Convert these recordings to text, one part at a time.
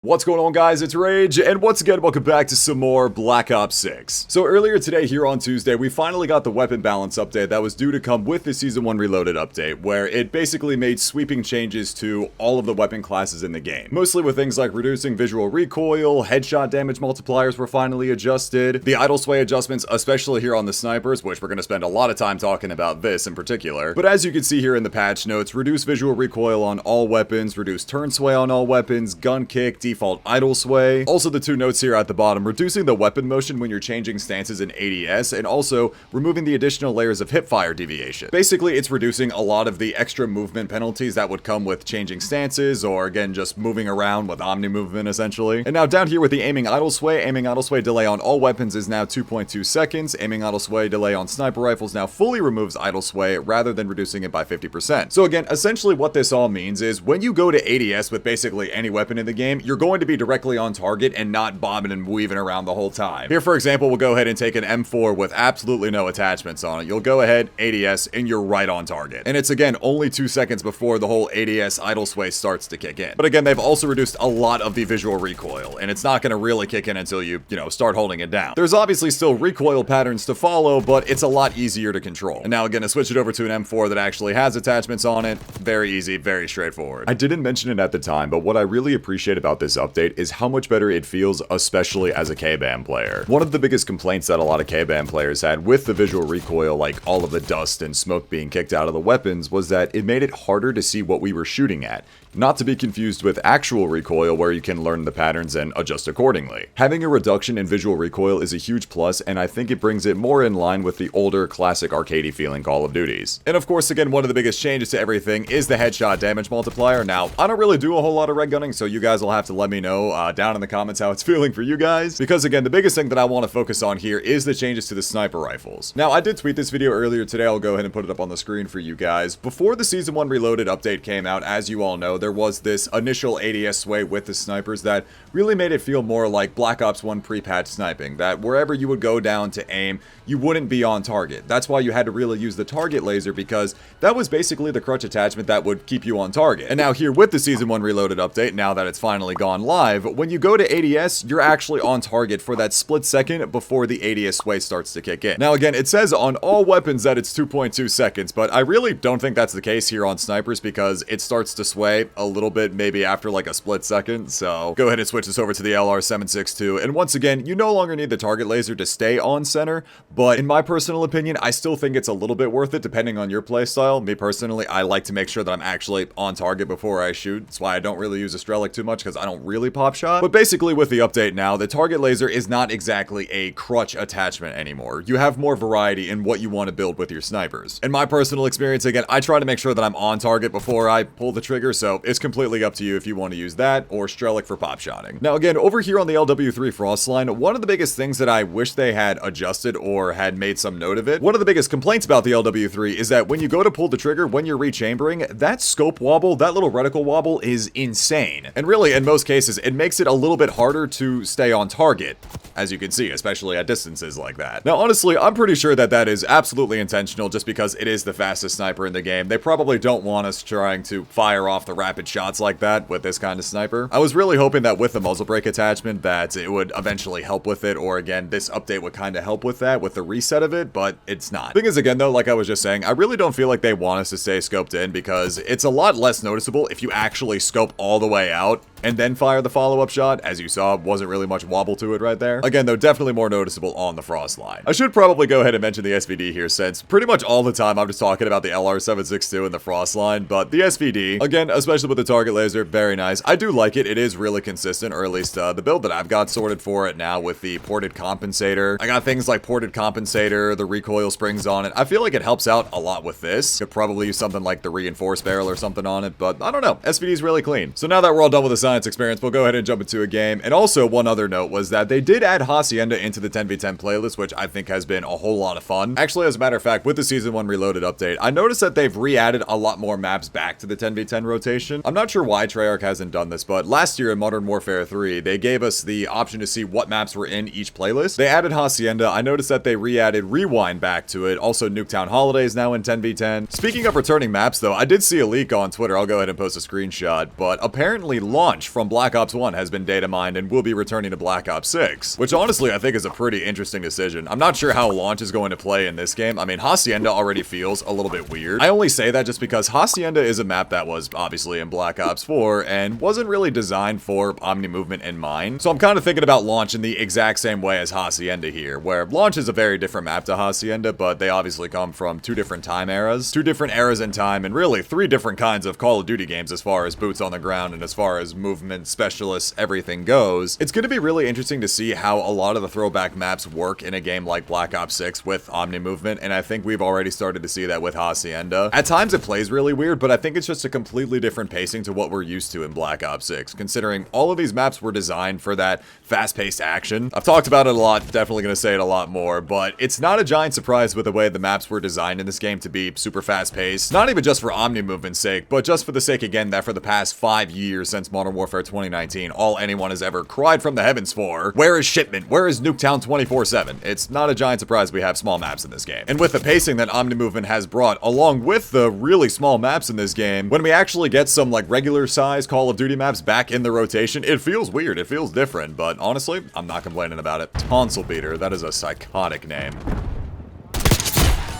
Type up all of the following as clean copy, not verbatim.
What's going on, guys? It's Rage, and once again, welcome back to some more Black Ops 6. So earlier today, here on Tuesday, we finally got the weapon balance update that was due to come with the Season 1 Reloaded update, where it basically made sweeping changes to all of the weapon classes in the game. Mostly with things like reducing visual recoil, headshot damage multipliers were finally adjusted, the idle sway adjustments, especially here on the snipers, which we're going to spend a lot of time talking about this in particular. But as you can see here in the patch notes, reduce visual recoil on all weapons, reduce turn sway on all weapons, gun kick, default idle sway. Also the two notes here at the bottom, reducing the weapon motion when you're changing stances in ADS, and also removing the additional layers of hipfire deviation. Basically, it's reducing a lot of the extra movement penalties that would come with changing stances, or again, just moving around with Omni movement, essentially. And now down here with the aiming idle sway delay on all weapons is now 2.2 seconds. Aiming idle sway delay on sniper rifles now fully removes idle sway rather than reducing it by 50%. So again, essentially what this all means is when you go to ADS with basically any weapon in the game, you're going to be directly on target and not bobbing and weaving around the whole time. Here, for example, we'll go ahead and take an M4 with absolutely no attachments on it. You'll go ahead, ADS, and you're right on target. And it's, again, only 2 seconds before the whole ADS idle sway starts to kick in. But again, they've also reduced a lot of the visual recoil, and it's not going to really kick in until you start holding it down. There's obviously still recoil patterns to follow, but it's a lot easier to control. And now, again, to switch it over to an M4 that actually has attachments on it, very easy, very straightforward. I didn't mention it at the time, but what I really appreciate about this update is how much better it feels, especially as a KBAM player. One of the biggest complaints that a lot of KBAM players had with the visual recoil, like all of the dust and smoke being kicked out of the weapons, was that it made it harder to see what we were shooting at. Not to be confused with actual recoil, where you can learn the patterns and adjust accordingly. Having a reduction in visual recoil is a huge plus, and I think it brings it more in line with the older, classic arcadey feeling Call of Duties. And of course, again, one of the biggest changes to everything is the headshot damage multiplier. Now, I don't really do a whole lot of red gunning, so you guys will have to let me know down in the comments how it's feeling for you guys, because again, the biggest thing that I want to focus on here is the changes to the sniper rifles. Now, I did tweet this video earlier today. I'll go ahead and put it up on the screen for you guys. Before the Season 1 Reloaded update came out, as you all know, there was this initial ADS sway with the snipers that really made it feel more like Black Ops 1 pre-patch sniping, that wherever you would go down to aim, you wouldn't be on target. That's why you had to really use the target laser, because that was basically the crutch attachment that would keep you on target. And now here with the Season 1 Reloaded update, now that it's finally gone live, when you go to ADS, you're actually on target for that split second before the ADS sway starts to kick in. Now again, it says on all weapons that it's 2.2 seconds, but I really don't think that's the case here on snipers, because it starts to sway a little bit maybe after like a split second. So go ahead and switch this over to the LR762. And once again, you no longer need the target laser to stay on center, but in my personal opinion, I still think it's a little bit worth it depending on your playstyle. Me personally, I like to make sure that I'm actually on target before I shoot. That's why I don't really use a Strelic too much, because I don't really pop shot. But basically with the update now, the target laser is not exactly a crutch attachment anymore. You have more variety in what you want to build with your snipers. In my personal experience, again, I try to make sure that I'm on target before I pull the trigger, so it's completely up to you if you want to use that or Strelic for pop shotting. Now again, over here on the LW3 frost line, one of the biggest things that I wish they had adjusted or had made some note of it, one of the biggest complaints about the LW3 is that when you go to pull the trigger, when you're rechambering, that scope wobble, that little reticle wobble is insane. And really, in most cases, it makes it a little bit harder to stay on target, as you can see, especially at distances like that. Now, honestly, I'm pretty sure that that is absolutely intentional, just because it is the fastest sniper in the game. They probably don't want us trying to fire off the rapid shots like that with this kind of sniper. I was really hoping that with the muzzle brake attachment that it would eventually help with it, or again, this update would kind of help with that, with the reset of it, but it's not. Thing is, again, though, like I was just saying, I really don't feel like they want us to stay scoped in, because it's a lot less noticeable if you actually scope all the way out and then fire the follow-up shot. As you saw, wasn't really much wobble to it right there. Again, though, definitely more noticeable on the frost line. I should probably go ahead and mention the SVD here, since pretty much all the time I'm just talking about the LR762 and the frost line, but the SVD, again, especially with the target laser, very nice. I do like it. It is really consistent, or at least the build that I've got sorted for it now with the ported compensator. I got things like ported compensator, the recoil springs on it. I feel like it helps out a lot with this. Could probably use something like the reinforced barrel or something on it, but I don't know. SVD is really clean. So now that we're all done with the science experience, we'll go ahead and jump into a game. And also, one other note was that they did add Hacienda into the 10v10 playlist, which I think has been a whole lot of fun. Actually, as a matter of fact, with the Season 1 Reloaded update, I noticed that they've re-added a lot more maps back to the 10v10 rotation. I'm not sure why Treyarch hasn't done this, but last year in Modern Warfare 3, they gave us the option to see what maps were in each playlist. They added Hacienda. I noticed that they re-added Rewind back to it. Also, Nuketown Holidays now in 10v10. Speaking of returning maps, though, I did see a leak on Twitter. I'll go ahead and post a screenshot, but apparently Launch from Black Ops 1 has been data mined and will be returning to Black Ops 6, which honestly I think is a pretty interesting decision. I'm not sure how Launch is going to play in this game. I mean, Hacienda already feels a little bit weird. I only say that just because Hacienda is a map that was obviously in Black Ops 4 and wasn't really designed for Omni movement in mind. So I'm kind of thinking about Launch in the exact same way as Hacienda here, where Launch is a very different map to Hacienda, but they obviously come from two different time eras, two different eras in time, and really three different kinds of Call of Duty games as far as boots on the ground and as far as movement, specialists, everything goes. It's going to be really interesting to see how a lot of the throwback maps work in a game like Black Ops 6 with Omni movement, and I think we've already started to see that with Hacienda. At times it plays really weird, but I think it's just a completely different pacing to what we're used to in Black Ops 6, considering all of these maps were designed for that fast-paced action. I've talked about it a lot, definitely going to say it a lot more, but it's not a giant surprise with the way the maps were designed in this game to be super fast-paced, not even just for Omni movement's sake, but just for the sake, again, that for the past 5 years since Modern Warfare 2019, all anyone has ever cried from the heavens for, where is Shipment? Where is Nuketown 24/7? It's not a giant surprise we have small maps in this game. And with the pacing that Omni movement has brought, along with the really small maps in this game, when we actually get some like regular size Call of Duty maps back in the rotation, it feels weird, it feels different, but honestly, I'm not complaining about it. Tonsil Beater, that is a psychotic name.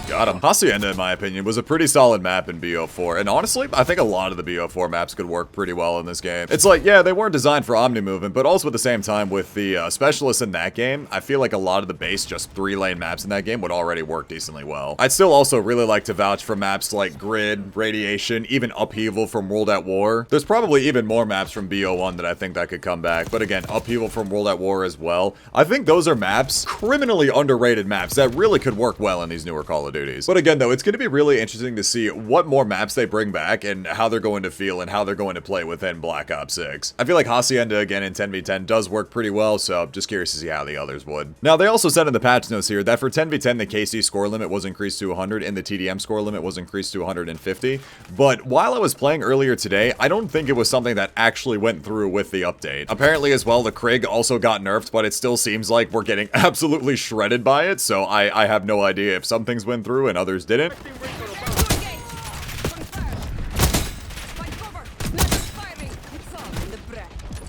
Got him. Hacienda, in my opinion, was a pretty solid map in BO4, and honestly, I think a lot of the BO4 maps could work pretty well in this game. It's like, yeah, they weren't designed for Omni movement, but also at the same time with the specialists in that game, I feel like a lot of the base, just 3-lane maps in that game would already work decently well. I'd still also really like to vouch for maps like Grid, Radiation, even Upheaval from World at War. There's probably even more maps from BO1 that I think that could come back, but again, Upheaval from World at War as well. I think those are maps, criminally underrated maps, that really could work well in these newer Call of Duty. But again, though, it's going to be really interesting to see what more maps they bring back and how they're going to feel and how they're going to play within Black Ops 6. I feel like Hacienda, again, in 10v10 does work pretty well, so just curious to see how the others would. Now, they also said in the patch notes here that for 10v10, the KC score limit was increased to 100 and the TDM score limit was increased to 150. But while I was playing earlier today, I don't think it was something that actually went through with the update. Apparently, as well, the Rxqe also got nerfed, but it still seems like we're getting absolutely shredded by it, so I have no idea if some things went through and others didn't.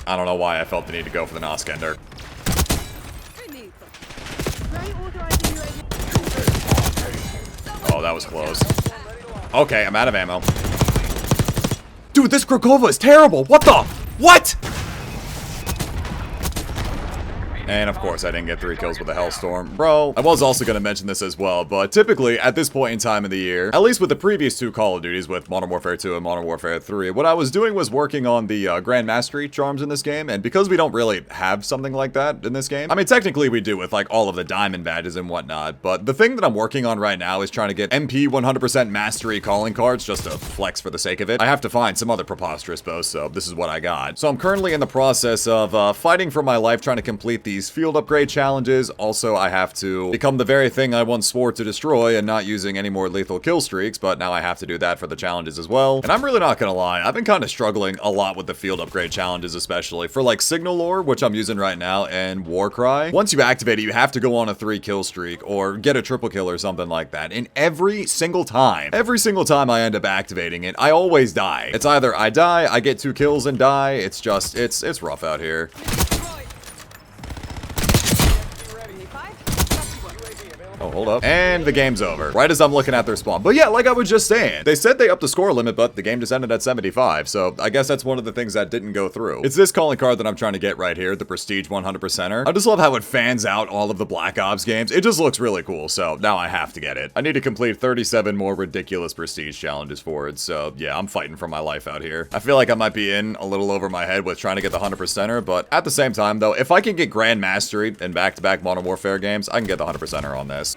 I don't know why I felt the need to go for the Noskender. Oh, that was close. Okay, I'm out of ammo. Dude, this Krakova is terrible! What the? What? And of course, I didn't get 3 kills with a Hellstorm. Bro, I was also going to mention this as well, but typically, at this point in time of the year, at least with the previous 2 Call of Duties, with Modern Warfare 2 and Modern Warfare 3, what I was doing was working on the Grand Mastery charms in this game, and because we don't really have something like that in this game, I mean, technically we do with, like, all of the diamond badges and whatnot, but the thing that I'm working on right now is trying to get MP 100% Mastery calling cards, just to flex for the sake of it. I have to find some other preposterous boast, so this is what I got. So I'm currently in the process of fighting for my life, trying to complete these field upgrade challenges. Also, I have to become the very thing I once swore to destroy and not using any more lethal kill streaks, but now I have to do that for the challenges as well. And I'm really not gonna lie, I've been kind of struggling a lot with the field upgrade challenges, especially for like Signal Lore, which I'm using right now, and Warcry. Once you activate it, you have to go on a 3 kill streak or get a triple kill or something like that. And every single time I end up activating it, I always die. It's either I die, I get 2 kills and die. It's just, it's rough out here. Oh, hold up. And the game's over. Right as I'm looking at their spawn. But yeah, like I was just saying, they said they upped the score limit, but the game just ended at 75. So I guess that's one of the things that didn't go through. It's this calling card that I'm trying to get right here, the Prestige 100%er. I just love how it fans out all of the Black Ops games. It just looks really cool. So now I have to get it. I need to complete 37 more ridiculous Prestige challenges for it. So yeah, I'm fighting for my life out here. I feel like I might be in a little over my head with trying to get the 100%er, but at the same time though, if I can get Grand Mastery in back-to-back Modern Warfare games, I can get the 100%er on this.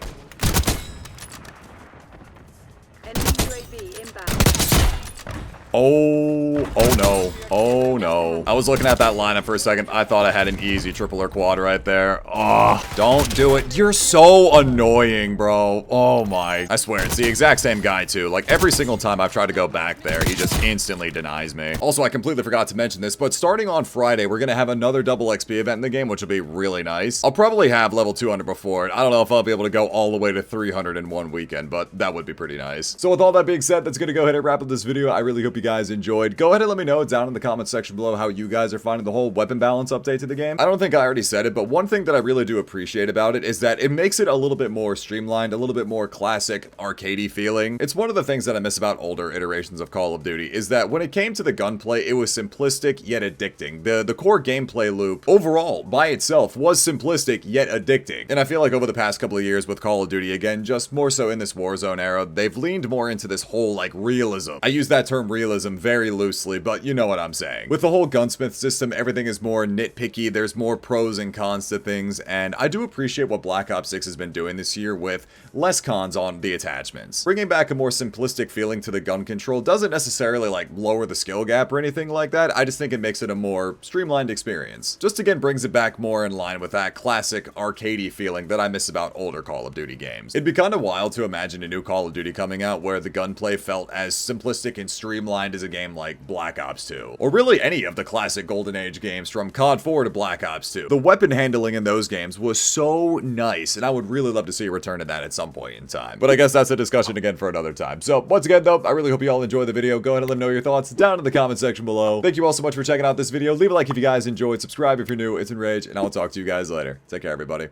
Oh no. Oh no. I was looking at that lineup for a second. I thought I had an easy triple or quad right there. Oh, don't do it. You're so annoying, bro. Oh my. I swear, it's the exact same guy too. Like every single time I've tried to go back there, he just instantly denies me. Also, I completely forgot to mention this, but starting on Friday, we're gonna have another double XP event in the game, which will be really nice. I'll probably have level 200 before it. I don't know if I'll be able to go all the way to 300 in one weekend, but that would be pretty nice. So with all that being said, that's gonna go ahead and wrap up this video. I really hope you guys enjoyed. Go ahead and let me know down in the comments section below how you guys are finding the whole weapon balance update to the game. I don't think I already said it, but one thing that I really do appreciate about it is that it makes it a little bit more streamlined, a little bit more classic arcadey feeling. It's one of the things that I miss about older iterations of Call of Duty is that when it came to the gunplay, it was simplistic yet addicting. The core gameplay loop overall by itself was simplistic yet addicting. And I feel like over the past couple of years with Call of Duty, again, just more so in this Warzone era, they've leaned more into this whole like realism. I use that term realism very loosely, but you know what I'm saying. With the whole gunsmith system, everything is more nitpicky, there's more pros and cons to things, and I do appreciate what Black Ops 6 has been doing this year with less cons on the attachments. Bringing back a more simplistic feeling to the gun control doesn't necessarily like lower the skill gap or anything like that, I just think it makes it a more streamlined experience. Just again brings it back more in line with that classic arcadey feeling that I miss about older Call of Duty games. It'd be kind of wild to imagine a new Call of Duty coming out where the gunplay felt as simplistic and streamlined as a game like Black Ops 2, or really any of the classic Golden Age games from COD 4 to Black Ops 2. The weapon handling in those games was so nice, and I would really love to see a return to that at some point in time. But I guess that's a discussion again for another time. So once again though, I really hope you all enjoyed the video. Go ahead and let me know your thoughts down in the comment section below. Thank you all so much for checking out this video. Leave a like if you guys enjoyed, subscribe if you're new. It's Enrage, and I'll talk to you guys later. Take care, everybody.